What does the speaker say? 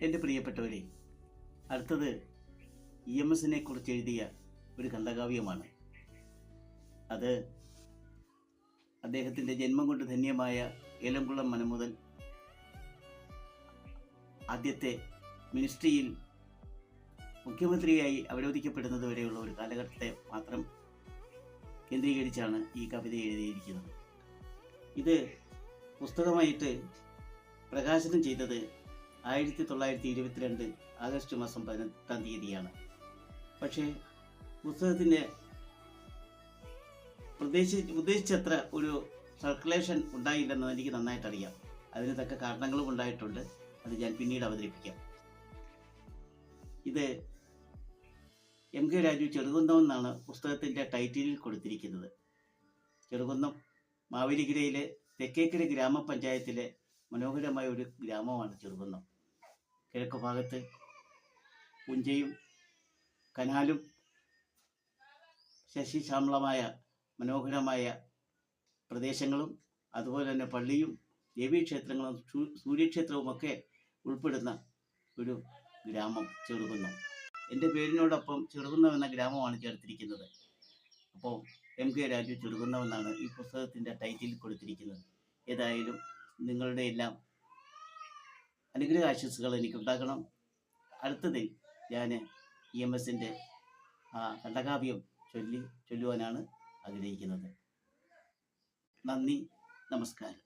എൻ്റെ പ്രിയപ്പെട്ടവരെ, അടുത്തത് EMSനെ കുറിച്ച് എഴുതിയ ഒരു ഖണ്ഡകാവ്യമാണ്. അത് അദ്ദേഹത്തിൻ്റെ ജന്മം കൊണ്ട് ധന്യമായ ഏലംകുളം മനം മുതൽ ആദ്യത്തെ മിനിസ്ട്രിയിൽ മുഖ്യമന്ത്രിയായി അവരോധിക്കപ്പെടുന്നത് വരെയുള്ള ഒരു കാലഘട്ടത്തെ മാത്രം കേന്ദ്രീകരിച്ചാണ് ഈ കവിത എഴുതിയിരിക്കുന്നത്. ഇത് പുസ്തകമായിട്ട് പ്രകാശനം ചെയ്തത് 1922 ആഗസ്റ്റ് മാസം 18-ാം തീയതിയാണ്. പക്ഷേ പുസ്തകത്തിൻ്റെ ഉദ്ദേശിച്ചത്ര ഒരു സർക്കുലേഷൻ ഉണ്ടായില്ലെന്ന് എനിക്ക് നന്നായിട്ടറിയാം. അതിന് തക്ക കാരണങ്ങളും ഉണ്ടായിട്ടുണ്ട്. അത് ഞാൻ പിന്നീട് അവതരിപ്പിക്കാം. ഇത് MK രാജു ചെറുകുന്നം എന്നാണ് പുസ്തകത്തിൻ്റെ ടൈറ്റിലിൽ കൊടുത്തിരിക്കുന്നത്. ചെറുകുന്നം മാവേലിക്കരയിലെ തെക്കേക്കര ഗ്രാമപഞ്ചായത്തിലെ മനോഹരമായ ഒരു ഗ്രാമമാണ് ചെറുകുന്നം. കിഴക്ക് ഭാഗത്ത് പുഞ്ചയും കനാലും ശശിശ്യാമളമായ മനോഹരമായ പ്രദേശങ്ങളും അതുപോലെ തന്നെ പള്ളിയും ദേവീക്ഷേത്രങ്ങളും സൂര്യക്ഷേത്രവുമൊക്കെ ഉൾപ്പെടുന്ന ഒരു ഗ്രാമം ചെറുകുന്നം. എൻ്റെ പേരിനോടൊപ്പം ചെറുകുന്നം എന്ന ഗ്രാമമാണ് ചേർത്തിരിക്കുന്നത്. അപ്പോൾ MK രാജു ചെറുകുന്നം എന്നാണ് ഈ പുസ്തകത്തിൻ്റെ ടൈറ്റിൽ കൊടുത്തിരിക്കുന്നത്. ഏതായാലും നിങ്ങളുടെ എല്ലാം അനുഗ്രഹാശംസകൾ എനിക്കുണ്ടാകണം. അടുത്തതിൽ ഞാൻ EMSൻ്റെ ഖണ്ഡകാവ്യം ചൊല്ലുവാനാണ് ആഗ്രഹിക്കുന്നത്. നന്ദി, നമസ്കാരം.